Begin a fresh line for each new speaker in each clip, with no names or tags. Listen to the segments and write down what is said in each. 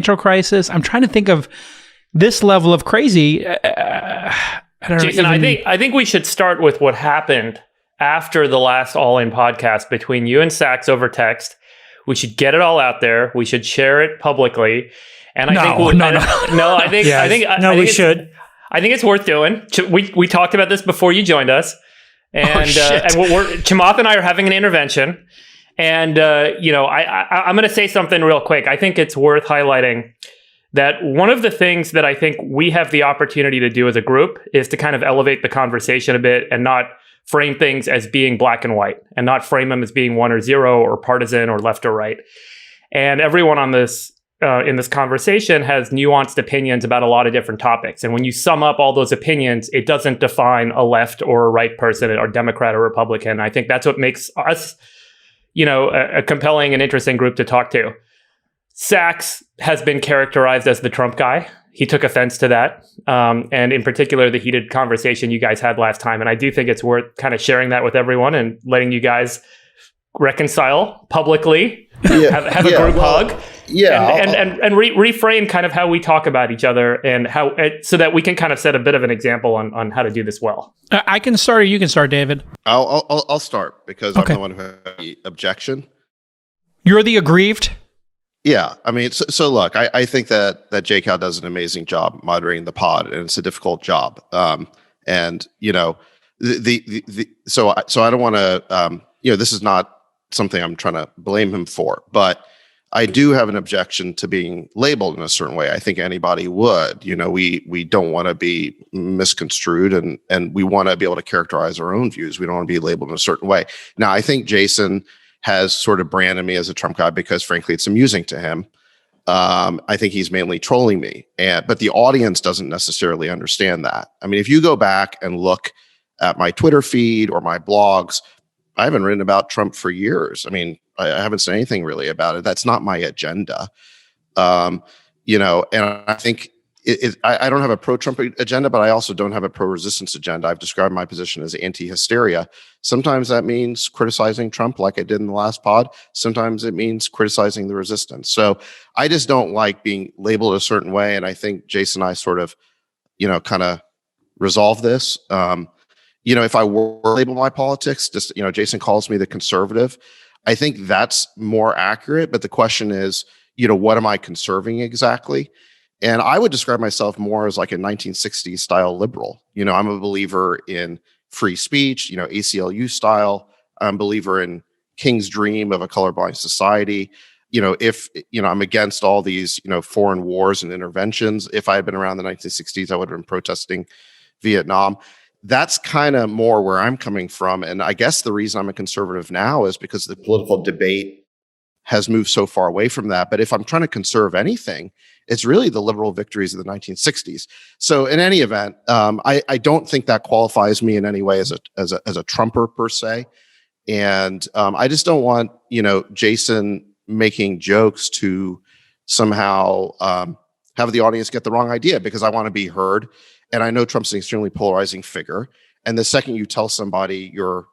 financial crisis. I'm trying to think of this level of crazy. I don't
Jason, I think we should start with what happened after the last All In podcast between you and Sacks over text. We should get it all out there. We should share it publicly. And I think we should. I think it's worth doing. We talked about this before you joined us, and Chamath and I are having an intervention. And I'm going to say something real quick. I think it's worth highlighting that one of the things that I think we have the opportunity to do as a group is to kind of elevate the conversation a bit and not frame things as being black and white, and not frame them as being 1 or 0 or partisan or left or right. And everyone on this in this conversation has nuanced opinions about a lot of different topics. And when you sum up all those opinions, it doesn't define a left or a right person or Democrat or Republican. I think that's what makes us, a compelling and interesting group to talk to. Sacks has been characterized as the Trump guy. He took offense to that. And in particular, the heated conversation you guys had last time. And I do think it's worth kind of sharing that with everyone and letting you guys reconcile publicly, have a group hug, and reframe kind of how we talk about each other, and how so that we can kind of set a bit of an example on how to do this well.
I can start, or you can start, David.
I'll start because I'm the one who has the objection.
You're the aggrieved.
Yeah, I mean, so look, I think that JCal does an amazing job moderating the pod, and it's a difficult job. And so I don't want to, this is not something I'm trying to blame him for, but I do have an objection to being labeled in a certain way. I think anybody would. We don't want to be misconstrued, and we want to be able to characterize our own views. We don't want to be labeled in a certain way. Now, I think Jason has sort of branded me as a Trump guy because, frankly, it's amusing to him. I think he's mainly trolling me, but the audience doesn't necessarily understand that. I mean, if you go back and look at my Twitter feed or my blogs, I haven't written about Trump for years. I mean, I haven't said anything really about it. That's not my agenda. And I think I don't have a pro-Trump agenda, but I also don't have a pro-resistance agenda. I've described my position as anti-hysteria. Sometimes that means criticizing Trump like I did in the last pod. Sometimes it means criticizing the resistance. So I just don't like being labeled a certain way. And I think Jason and I sort of, kind of resolve this. If I were to label my politics, just, Jason calls me the conservative. I think that's more accurate. But the question is, what am I conserving exactly? And I would describe myself more as like a 1960s style liberal. I'm a believer in free speech, ACLU style. I'm a believer in King's dream of a colorblind society. I'm against all these, foreign wars and interventions. If I had been around the 1960s, I would have been protesting Vietnam. That's kind of more where I'm coming from. And I guess the reason I'm a conservative now is because the political debate has moved so far away from that. But if I'm trying to conserve anything, it's really the liberal victories of the 1960s. So in any event, I don't think that qualifies me in any way as a Trumper per se. And I just don't want, Jason making jokes to somehow have the audience get the wrong idea, because I want to be heard. And I know Trump's an extremely polarizing figure. And the second you tell somebody you're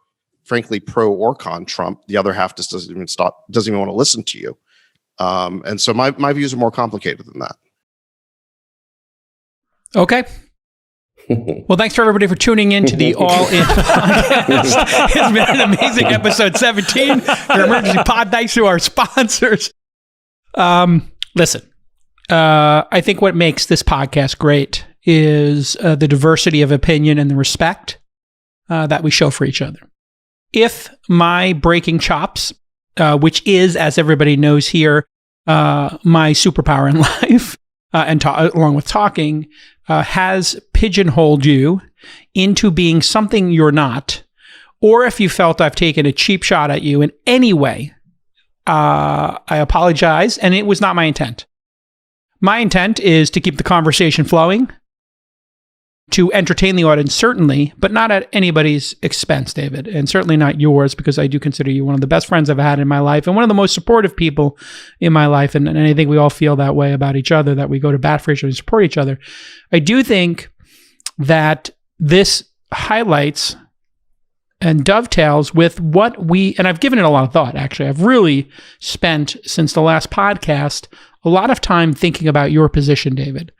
frankly pro or con Trump, the other half just doesn't even want to listen to you. And so my views are more complicated than that.
Okay. Well, thanks for everybody for tuning in to the All In podcast. It's been an amazing episode 17. Your emergency pod. Thanks to our sponsors. Listen, I think what makes this podcast great is the diversity of opinion and the respect that we show for each other. If my breaking chops, which is, as everybody knows here, my superpower in life, along with talking, has pigeonholed you into being something you're not, or if you felt I've taken a cheap shot at you in any way, I apologize, and it was not my intent. My intent is to keep the conversation flowing, to entertain the audience, certainly, but not at anybody's expense, David, and certainly not yours, because I do consider you one of the best friends I've had in my life and one of the most supportive people in my life. And I think we all feel that way about each other, that we go to bat for each other and support each other. I do think that this highlights and dovetails with what and I've given it a lot of thought, actually. I've really spent, since the last podcast, a lot of time thinking about your position, David,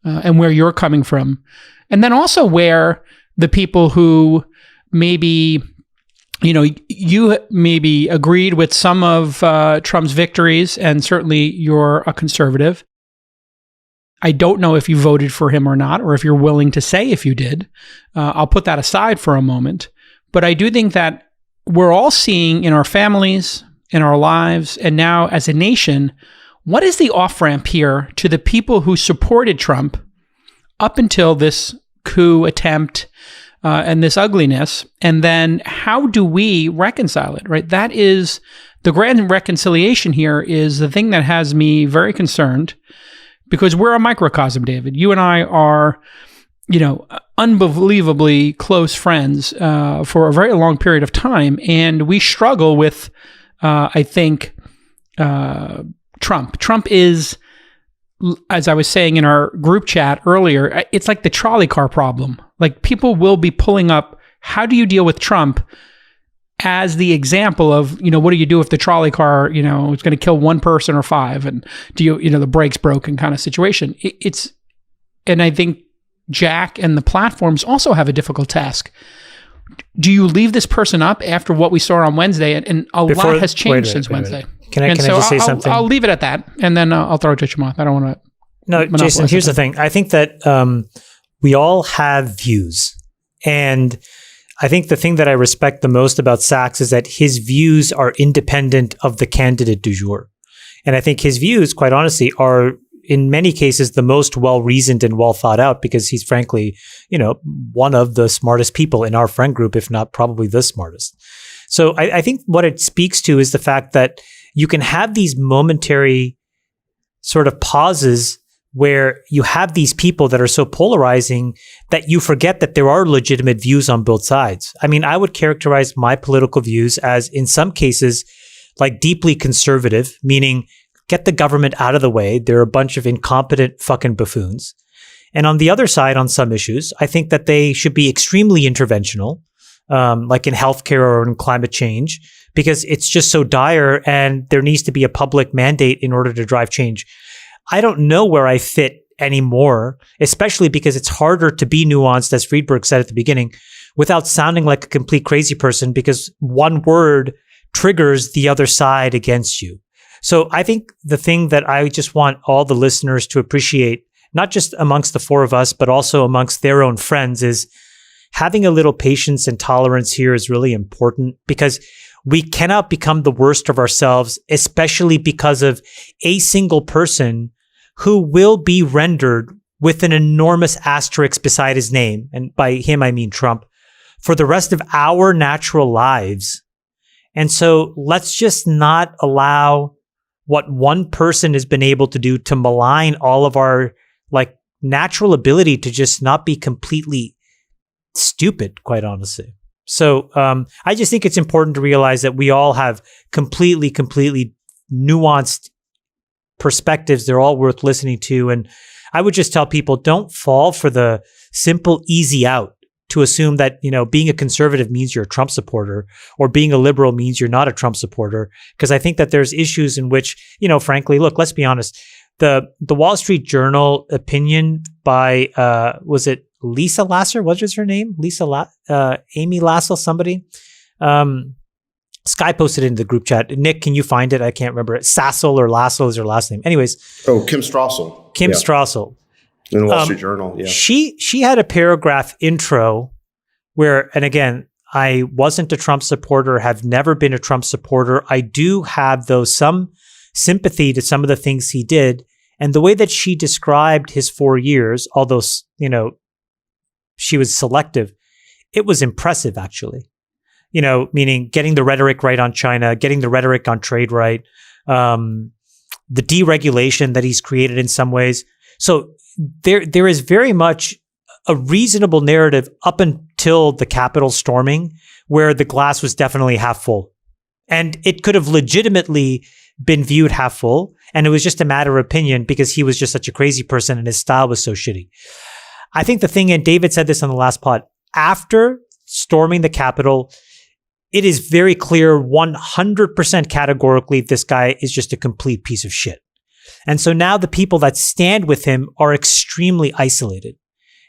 and where you're coming from. And then also where the people who maybe, you maybe agreed with some of Trump's victories, and certainly you're a conservative. I don't know if you voted for him or not, or if you're willing to say if you did. I'll put that aside for a moment. But I do think that we're all seeing in our families, in our lives, and now as a nation, what is the off-ramp here to the people who supported Trump up until this coup attempt and this ugliness? And then how do we reconcile it, right? That is the grand reconciliation here, is the thing that has me very concerned, because we're a microcosm, David. You and I are, unbelievably close friends for a very long period of time. And we struggle with, I think, Trump. Trump is, as I was saying in our group chat earlier, it's like the trolley car problem. Like, people will be pulling up, how do you deal with Trump, as the example of, what do you do if the trolley car, is going to kill one person or five, and do you, the brakes broken kind of situation. And I think Jack and the platforms also have a difficult task. Do you leave this person up after what we saw on Wednesday? And a lot has changed since Wednesday.
Can I just say something?
I'll leave it at that, and then I'll throw it to Chamath. I don't want to.
No, Jason, here's the thing. I think that we all have views. And I think the thing that I respect the most about Sacks is that his views are independent of the candidate du jour. And I think his views, quite honestly, are in many cases the most well-reasoned and well thought out, because he's frankly, one of the smartest people in our friend group, if not probably the smartest. So I think what it speaks to is the fact that you can have these momentary sort of pauses where you have these people that are so polarizing that you forget that there are legitimate views on both sides. I mean, I would characterize my political views as, in some cases, like deeply conservative, meaning get the government out of the way. They're a bunch of incompetent fucking buffoons. And on the other side, on some issues, I think that they should be extremely interventional, like in healthcare or in climate change, because it's just so dire and there needs to be a public mandate in order to drive change. I don't know where I fit anymore, especially because it's harder to be nuanced, as Friedberg said at the beginning, without sounding like a complete crazy person, because one word triggers the other side against you. So I think the thing that I just want all the listeners to appreciate, not just amongst the four of us, but also amongst their own friends, is having a little patience and tolerance here is really important, because we cannot become the worst of ourselves, especially because of a single person who will be rendered with an enormous asterisk beside his name. And by him, I mean Trump, for the rest of our natural lives. And so let's just not allow what one person has been able to do to malign all of our natural ability to just not be completely stupid, quite honestly. So I just think it's important to realize that we all have completely nuanced perspectives. They're all worth listening to. And I would just tell people, don't fall for the simple, easy out to assume that, being a conservative means you're a Trump supporter, or being a liberal means you're not a Trump supporter. Because I think that there's issues in which, frankly, look, let's be honest. The Wall Street Journal opinion by, was it Lisa Lasser? What was her name? Amy Lassel, somebody. Sky posted it in the group chat. Nick, can you find it? I can't remember. Sassel or Lassel is her last name. Anyways.
Oh, Kim Strassel.
Strassel.
In the Wall Street Journal, yeah.
She had a paragraph intro where, and again, I wasn't a Trump supporter, have never been a Trump supporter. I do have, though, some sympathy to some of the things he did. And the way that she described his 4 years, although, she was selective, it was impressive, actually. Meaning getting the rhetoric right on China, getting the rhetoric on trade right, the deregulation that he's created in some ways. So there is very much a reasonable narrative up until the Capitol storming, where the glass was definitely half full. And it could have legitimately been viewed half full. And it was just a matter of opinion, because he was just such a crazy person and his style was so shitty. I think the thing, and David said this on the last pod, after storming the Capitol, it is very clear 100% categorically this guy is just a complete piece of shit. And so now the people that stand with him are extremely isolated.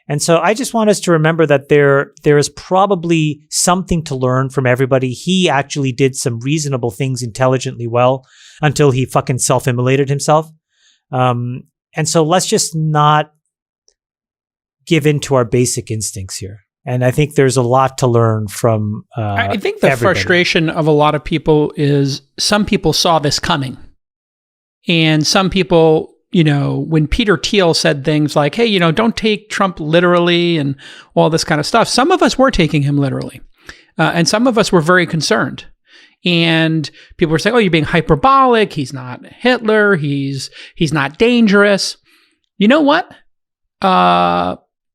And so I just want us to remember that there is probably something to learn from everybody. He actually did some reasonable things intelligently well until he fucking self-immolated himself. And so let's just not give in to our basic instincts here. And I think there's a lot to learn from
I think the
everybody.
frustration of a lot of people is some people saw this coming. And some people, when Peter Thiel said things like, hey, don't take Trump literally and all this kind of stuff, some of us were taking him literally. And some of us were very concerned. And people were saying, oh, you're being hyperbolic. He's not Hitler. He's not dangerous. You know what?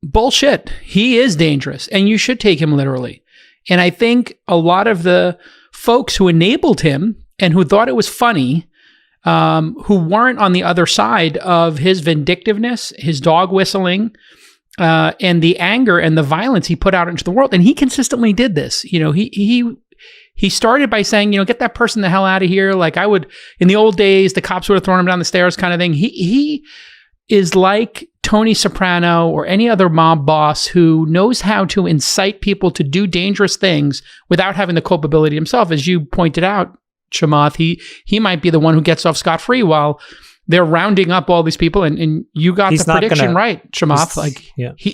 Bullshit. He is dangerous, and you should take him literally. And I think a lot of the folks who enabled him and who thought it was funny, who weren't on the other side of his vindictiveness, his dog whistling, and the anger and the violence he put out into the world. And he consistently did this. He started by saying, get that person the hell out of here. Like I would, in the old days, the cops would have thrown him down the stairs kind of thing. He is like Tony Soprano or any other mob boss who knows how to incite people to do dangerous things without having the culpability himself. As you pointed out, Chamath, he might be the one who gets off scot-free while they're rounding up all these people. And you got the prediction right, Chamath.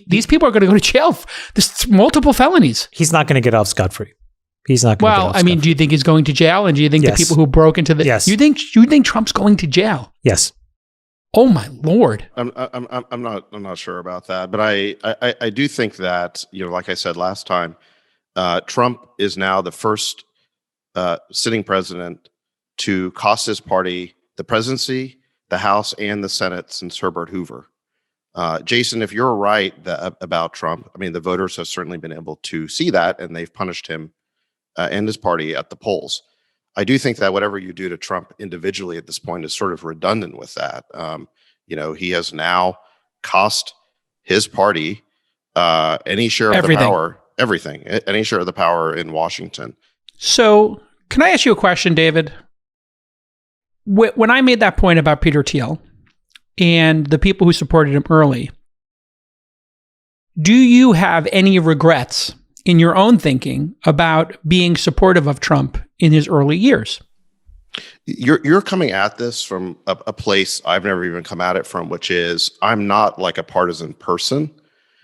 These people are going to go to jail. There's multiple felonies.
He's not going to get off scot-free. He's not going to get off scot-free.
Do you think he's going to jail? And do you think the people who broke into the...
Yes.
You think Trump's going to jail?
Yes.
Oh my Lord!
I'm not sure about that, but I do think that like I said last time, Trump is now the first sitting president to cost his party the presidency, the House, and the Senate since Herbert Hoover. Jason, if you're right about Trump, the voters have certainly been able to see that, and they've punished him and his party at the polls. I do think that whatever you do to Trump individually at this point is sort of redundant with that. He has now cost his party any share of the power, any share of the power in Washington.
So can I ask you a question, David? When I made that point about Peter Thiel and the people who supported him early, do you have any regrets in your own thinking about being supportive of Trump in his early years?
You're coming at this from a place I've never even come at it from, which is I'm not like a partisan person.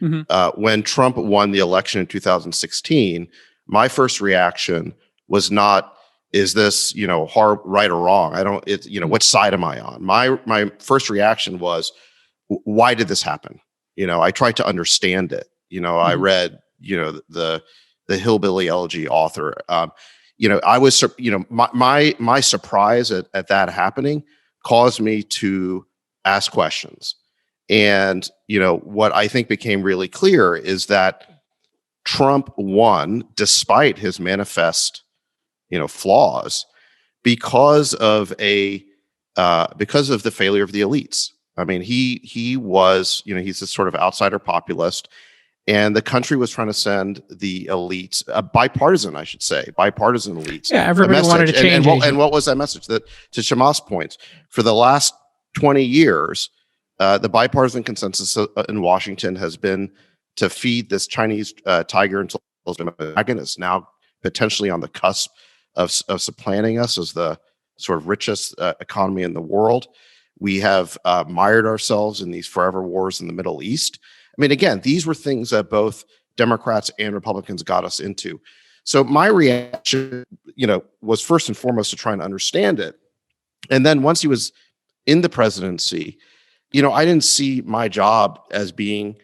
Mm-hmm. When Trump won the election in 2016, my first reaction was not, is this, hard, right or wrong? What side am I on? My first reaction was, why did this happen? I tried to understand it. Mm-hmm. I read, the Hillbilly Elegy author. I was, my surprise at that happening caused me to ask questions. And, what I think became really clear is that Trump won despite his manifest, flaws because of the failure of the elites. He was, he's this sort of outsider populist. And the country was trying to send the elites, bipartisan elites.
Yeah, everybody wanted to change.
And what was that message? That, to Chamath's point, for the last 20 years, the bipartisan consensus in Washington has been to feed this Chinese tiger until the dragon is now potentially on the cusp of supplanting us as the sort of richest economy in the world. We have mired ourselves in these forever wars in the Middle East. Again, these were things that both Democrats and Republicans got us into. So my reaction, was first and foremost to try and understand it. And then once he was in the presidency, I didn't see my job as being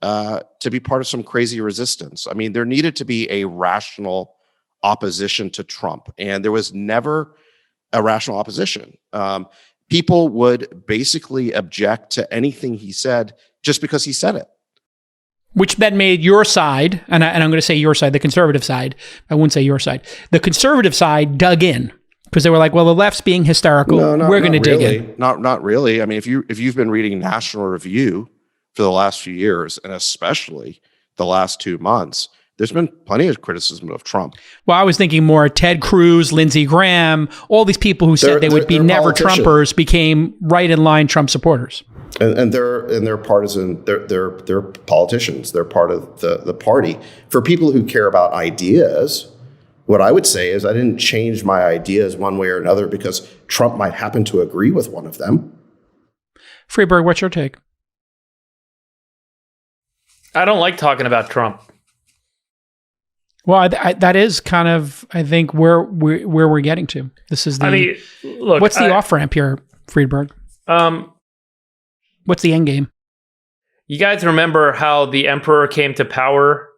to be part of some crazy resistance. There needed to be a rational opposition to Trump, and there was never a rational opposition. People would basically object to anything he said just because he said it.
Which then made your side, and I'm going to say your side, the conservative side. I wouldn't say your side. The conservative side dug in because they were like, well, the left's being hysterical. We're going to dig in.
Not really. If you've been reading National Review for the last few years, and especially the last 2 months, there's been plenty of criticism of Trump.
Well, I was thinking more Ted Cruz, Lindsey Graham, all these people who said they would be never Trumpers became right in line Trump supporters.
And they're partisan. They're politicians. They're part of the party. For people who care about ideas, what I would say is I didn't change my ideas one way or another because Trump might happen to agree with one of them.
Friedberg, what's your take?
I don't like talking about Trump.
Well, that is kind of, I think, where we're getting to. This is the.
Look.
What's the off ramp here, Friedberg? What's the end game?
You guys remember how the Emperor came to power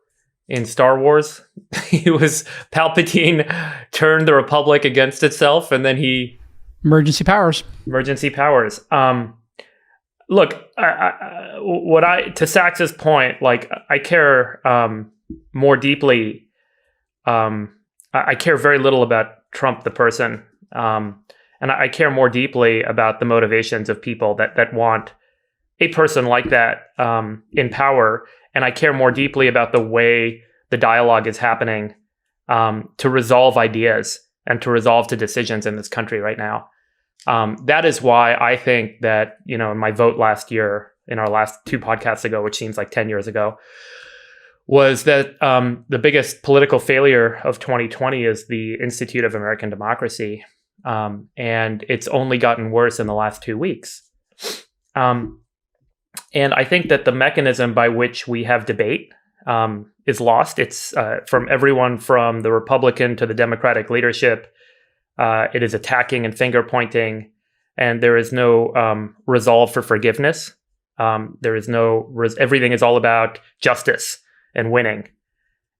in Star Wars? He was Palpatine turned the Republic against itself, and then he
emergency powers.
Look, to Sacks's point, like I care more deeply. I care very little about Trump the person, and I care more deeply about the motivations of people that want a person like that in power, and I care more deeply about the way the dialogue is happening to resolve ideas and to resolve to decisions in this country right now. That is why I think that, in my vote last year, in our last 2 podcasts ago, which seems like 10 years ago, was that the biggest political failure of 2020 is the Institute of American Democracy. And it's only gotten worse in the last 2 weeks. And I think that the mechanism by which we have debate is lost. It's from everyone from the Republican to the Democratic leadership. It is attacking and finger pointing, and there is no resolve for forgiveness. There is everything is all about justice and winning.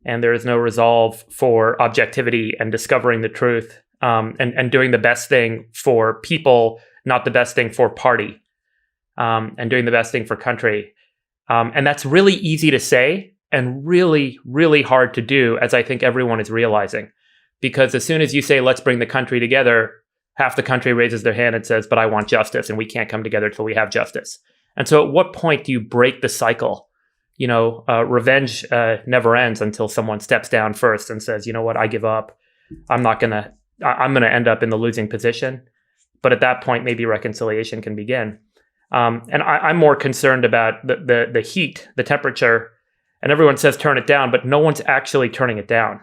And there is no resolve for objectivity and discovering the truth and doing the best thing for people, not the best thing for party, and doing the best thing for country. And that's really easy to say and really, really hard to do, as I think everyone is realizing. Because as soon as you say, let's bring the country together, half the country raises their hand and says, but I want justice, and we can't come together till we have justice. And so at what point do you break the cycle? Revenge never ends until someone steps down first and says, you know what, I give up. I'm going to end up in the losing position. But at that point, maybe reconciliation can begin. And I'm more concerned about the heat, the temperature, and everyone says turn it down, but no one's actually turning it down.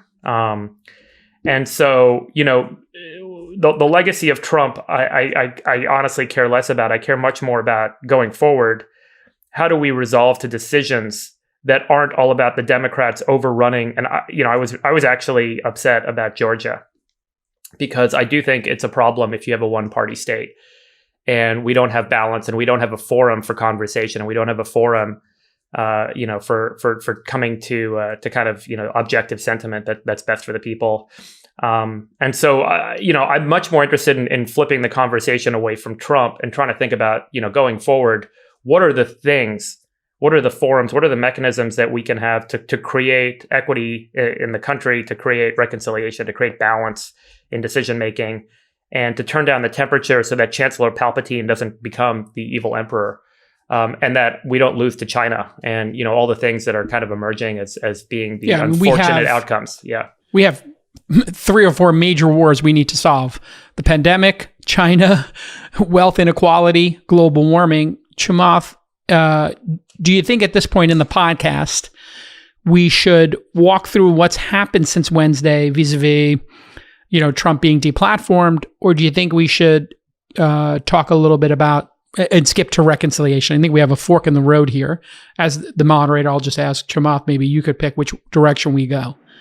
And so, the legacy of Trump, I honestly care less about. I care much more about going forward. How do we resolve to decisions that aren't all about the Democrats overrunning? And I was actually upset about Georgia, because I do think it's a problem if you have a one-party state and we don't have balance, and we don't have a forum for conversation, and we don't have a forum, for coming to kind of objective sentiment that's best for the people. And so I'm much more interested in flipping the conversation away from Trump and trying to think about going forward. What are the things? What are the forums? What are the mechanisms that we can have to create equity in the country, to create reconciliation, to create balance in decision making, and to turn down the temperature so that Chancellor Palpatine doesn't become the evil emperor, and that we don't lose to China, and all the things that are kind of emerging as being the unfortunate outcomes. Yeah,
we have 3 or 4 major wars we need to solve: the pandemic, China, wealth inequality, global warming. Chamath, do you think at this point in the podcast we should walk through what's happened since Wednesday vis-a-vis, Trump being deplatformed, or do you think we should talk a little bit about and skip to reconciliation? I think we have a fork in the road here. As the moderator, I'll just ask Chamath, maybe you could pick which direction we go.